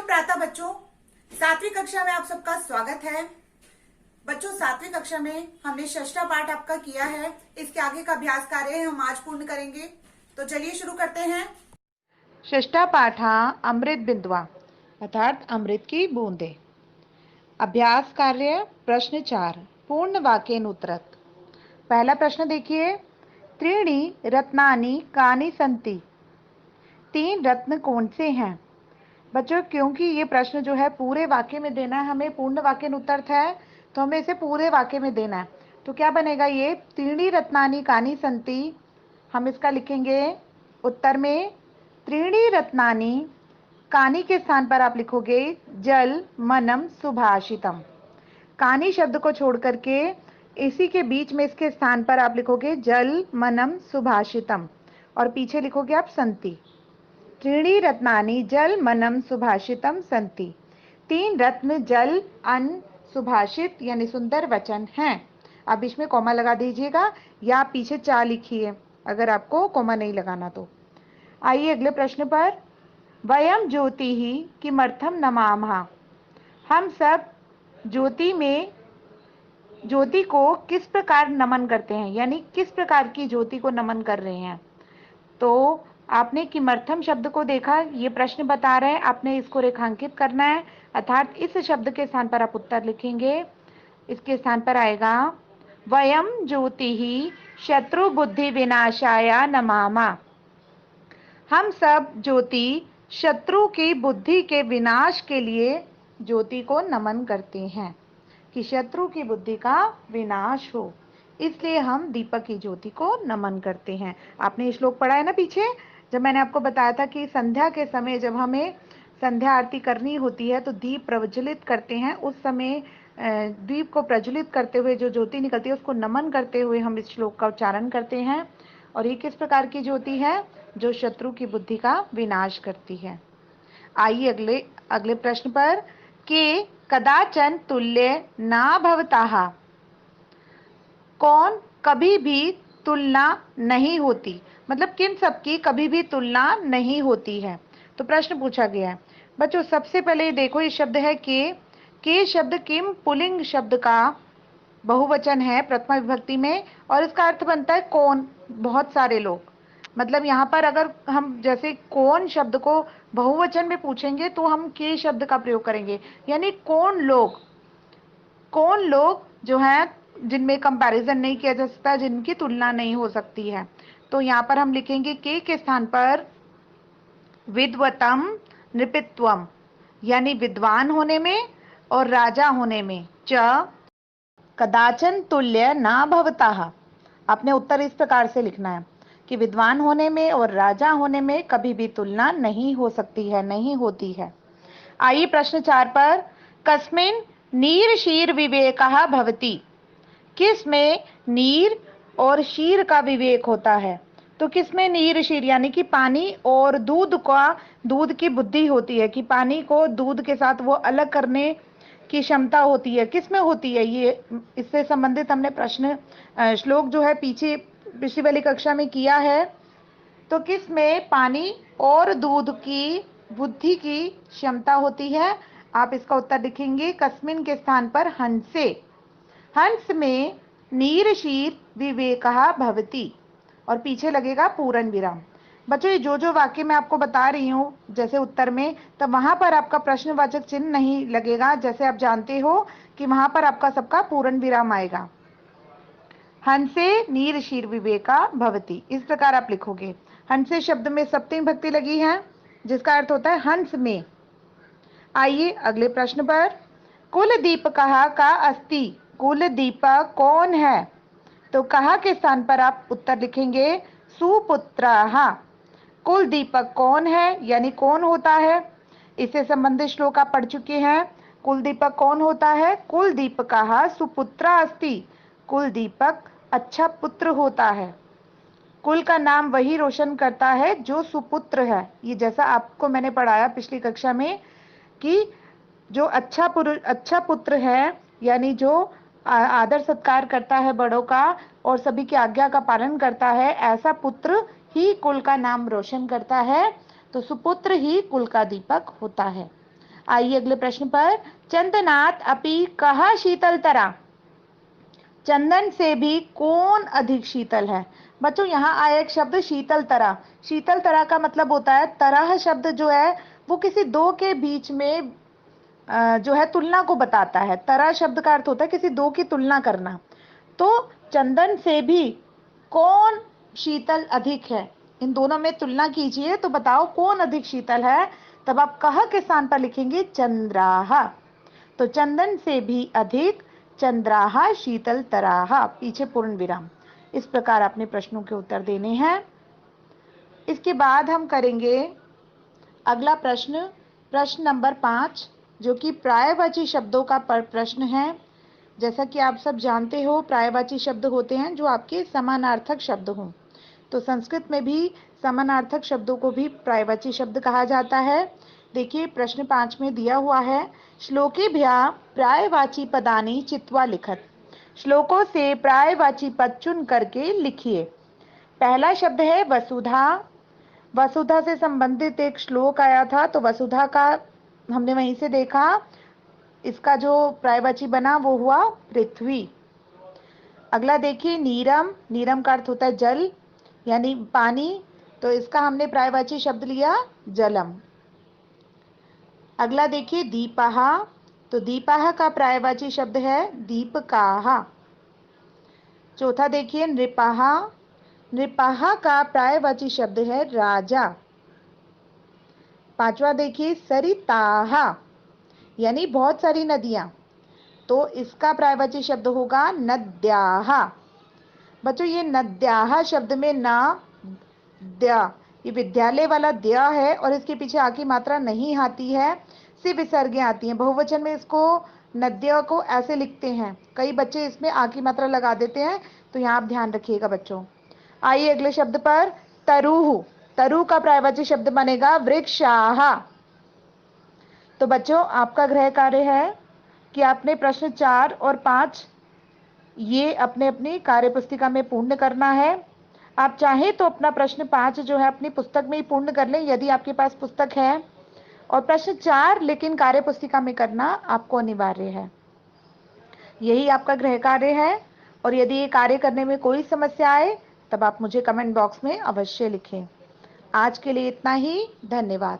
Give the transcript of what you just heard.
शुभ प्रातः बच्चों। 7वीं कक्षा में आप सबका स्वागत है। बच्चों 7वीं कक्षा में हमने षष्ठा पाठ आपका किया है। इसके आगे का अभ्यास कार्य हम आज पूर्ण करेंगे। तो चलिए शुरू करते हैं। षष्ठा पाठा अमृत बिंदुआ अर्थात अमृत की बूंदे। अभ्यास कार्य प्रश्न 4 पूर्ण वाक्येन उत्तरत्। पहला प्रश्न देखिए, त्रीणि रत्नानि कानि सन्ति। 3 रत्न कौन से हैं? बच्चों क्योंकि ये प्रश्न जो है पूरे वाक्य में देना है, हमें पूर्ण वाक्येन उत्तरत् है तो हमें इसे पूरे वाक्य में देना है। तो क्या बनेगा ये, त्रीणि रत्नानि कानि सन्ति। हम इसका लिखेंगे उत्तर में त्रीणि रत्नानि, कानी के स्थान पर आप लिखोगे जल मनम सुभाषितम। कानी शब्द को छोड़ करके इसी के बीच में इसके स्थान पर आप लिखोगे जल मनम सुभाषितम और पीछे लिखोगे आप संति। त्रीणि रत्नानि जल मनम सुभाषितम संति। 3 रत्न जल अन्न सुभाषित यानी सुंदर वचन हैं। आप बीच में कॉमा लगा दीजिएगा या आप पीछे 4 लिखिए अगर आपको कॉमा नहीं लगाना तो। आइए अगले प्रश्न पर। वयम ज्योति ही किमर्थम नमामः। हम सब ज्योति को किस प्रकार नमन करते हैं, यानी किस प्रकार की ज्योति को नमन कर रहे हैं। तो आपने किमर्थम शब्द को देखा, ये प्रश्न बता रहे हैं, आपने इसको रेखांकित करना है अर्थात इस शब्द के स्थान पर आप उत्तर लिखेंगे। इसके स्थान पर आएगा वयम ज्योति ही शत्रु बुद्धि विनाशाय नमामः। हम सब ज्योति शत्रु की बुद्धि के विनाश के लिए ज्योति को नमन करते हैं कि शत्रु की बुद्धि का विनाश हो, इसलिए हम दीपक की ज्योति को नमन करते हैं। आपने ये श्लोक पढ़ा है ना पीछे, जब मैंने आपको बताया था कि संध्या के समय जब हमें संध्या आरती करनी होती है तो दीप प्रज्वलित करते हैं। उस समय दीप को प्रज्वलित करते हुए जो ज्योति निकलती है उसको नमन करते हुए हम इस श्लोक का उच्चारण करते हैं। और ये किस प्रकार की ज्योति है, जो शत्रु की बुद्धि का विनाश करती है। आइए अगले प्रश्न पर कि कदाचन तुल्य ना भवताः। कौन कभी भी तुलना नहीं होती, मतलब किन सब की कभी भी तुलना नहीं होती है। तो प्रश्न पूछा गया है। बच्चों सबसे पहले देखो ये शब्द है के शब्द किम पुल्लिंग शब्द का बहुवचन है प्रथमा विभक्ति में और इसका अर्थ बनता है कौन, बहुत सारे लोग। मतलब यहाँ पर अगर हम जैसे कौन शब्द को बहुवचन में पूछेंगे तो हम के शब्द का प्रयोग करेंगे, यानी कौन लोग जो हैं जिनमें कंपैरिजन नहीं किया जा सकता, जिनकी तुलना नहीं हो सकती है। तो यहाँ पर हम लिखेंगे के स्थान पर विद्वतम नृपित्वम, यानी विद्वान होने में और राजा होने में। च कदाचन तुल्य ना भवताः। आपने उत्तर इस प्रकार से लिखना है कि विद्वान होने में और राजा होने में कभी भी तुलना नहीं हो सकती है, नहीं होती है। आइए प्रश्न 4 पर, कस्मिन् नीर शीर विवेकः भवति। किस में नीर और शीर का विवेक होता है। तो किसमें नीर शीर यानी कि पानी और दूध की बुद्धि होती है कि पानी को दूध के साथ वो अलग करने की क्षमता होती है, किसमें होती है। ये इससे संबंधित हमने प्रश्न श्लोक जो है पीछे पिछली वाली कक्षा में किया है। तो किसमें पानी और दूध की बुद्धि की क्षमता होती है। आप इसका उत्तर लिखेंगे कस्मिन के स्थान पर हंसे। हंस में नीर शीर विवेकः भवति और पीछे लगेगा पूर्ण विराम। बच्चों ये जो वाक्य मैं आपको बता रही हूँ जैसे उत्तर में, तब वहां पर आपका प्रश्नवाचक चिन्ह नहीं लगेगा। जैसे आप जानते हो कि वहां पर आपका सबका पूर्ण विराम आएगा। हंसे नीर शीर विवेका भवति, इस प्रकार आप लिखोगे। हंसे शब्द में सप्तमी भक्ति लगी है जिसका अर्थ होता है हंस में। आइए अगले प्रश्न पर, कुल दीपकः का अस्ति। कुल दीपक कौन है। तो कहा के स्थान पर आप उत्तर लिखेंगे सुपुत्रः। कुल दीपक कौन है यानी कौन होता है, इससे संबंधित श्लोक आप पढ़ चुके हैं। कुल दीपक कौन होता है, कुल दीपकः सुपुत्रः अस्ति। कुल दीपक अच्छा पुत्र होता है। कुल का नाम वही रोशन करता है जो सुपुत्र है। ये जैसा आपको मैंने पढ़ाया पिछली कक्षा में कि जो अच्छा पुत्र है यानी जो आदर सत्कार करता है बड़ों का और सभी की आज्ञा का पालन करता है, ऐसा पुत्र ही कुल का नाम रोशन करता है। तो सुपुत्र ही कुल का दीपक होता है। आइए अगले प्रश्न पर। चंदनात अपि कः शीतलतरा, चंदन से भी कौन अधिक शीतल है। बच्चों यहाँ आया एक शब्द शीतल तरह। शीतल तरह का मतलब होता है, तरह शब्द जो है वो किसी दो के बीच में जो है तुलना को बताता है। तरह शब्द का अर्थ होता है किसी दो की तुलना करना। तो चंदन से भी कौन शीतल अधिक है, इन दोनों में तुलना कीजिए तो बताओ कौन अधिक शीतल है। तब आप कह के स्थान पर लिखेंगे चंद्राहा। तो चंदन से भी अधिक चंद्राहा शीतल तराहा, पीछे पूर्ण विराम। इस प्रकार अपने प्रश्नों के उत्तर देने हैं। इसके बाद हम करेंगे अगला प्रश्न, प्रश्न नंबर 5, जो कि पर्यायवाची शब्दों का प्रश्न है। जैसा कि आप सब जानते हो, पर्यायवाची शब्द होते हैं जो आपके समानार्थक शब्द हों। तो संस्कृत में भी समानार्थक शब्दों को भी पर्यायवाची शब्द कहा जाता है। देखिए प्रश्न 5 में दिया हुआ है, श्लोकेभ्यः पर्यायवाची पदानि चित्वा लिखत। श्लोकों से पर्यायवाची पद चुन करके लिखिए। पहला शब्द है वसुधा। वसुधा से संबंधित एक श्लोक आया था, तो वसुधा का हमने वहीं से देखा। इसका जो पर्यायवाची बना वो हुआ पृथ्वी। अगला देखिए नीरम। नीरम का अर्थ होता है जल यानी पानी, तो इसका हमने पर्यायवाची शब्द लिया जलम। अगला देखिए दीपहा। तो दीपहा का पर्यायवाची शब्द है दीपकाहा। चौथा देखिए नृपहा। नृपहा का पर्यायवाची शब्द है राजा। पांचवा देखिए सरिताहा यानी बहुत सारी नदियां, तो इसका पर्यायवाची शब्द होगा नद्याहा। बच्चों ये नद्याहा शब्द में ना द्या, ये विद्यालय वाला द्या है और इसके पीछे आ की मात्रा नहीं आती है, सिर्फ विसर्गें आती हैं। बहुवचन में इसको नद्या को ऐसे लिखते हैं, कई बच्चे इसमें आ की मात्रा लगा देते हैं, तो यहाँ आप ध्यान रखिएगा बच्चों। आइए अगले शब्द पर, तरुह। तरु का पर्यायवाची शब्द बनेगा वृक्षाहा। तो बच्चों आपका गृह कार्य है कि आपने प्रश्न 4 और 5 ये अपने अपनी कार्य पुस्तिका में पूर्ण करना है। आप चाहें तो अपना प्रश्न 5 जो है अपनी पुस्तक में ही पूर्ण कर लें यदि आपके पास पुस्तक है, और प्रश्न 4 लेकिन कार्य पुस्तिका में करना आपको अनिवार्य है। यही आपका गृह कार्य है, और यदि ये कार्य करने में कोई समस्या आए तब आप मुझे कमेंट बॉक्स में अवश्य लिखें। आज के लिए इतना ही, धन्यवाद।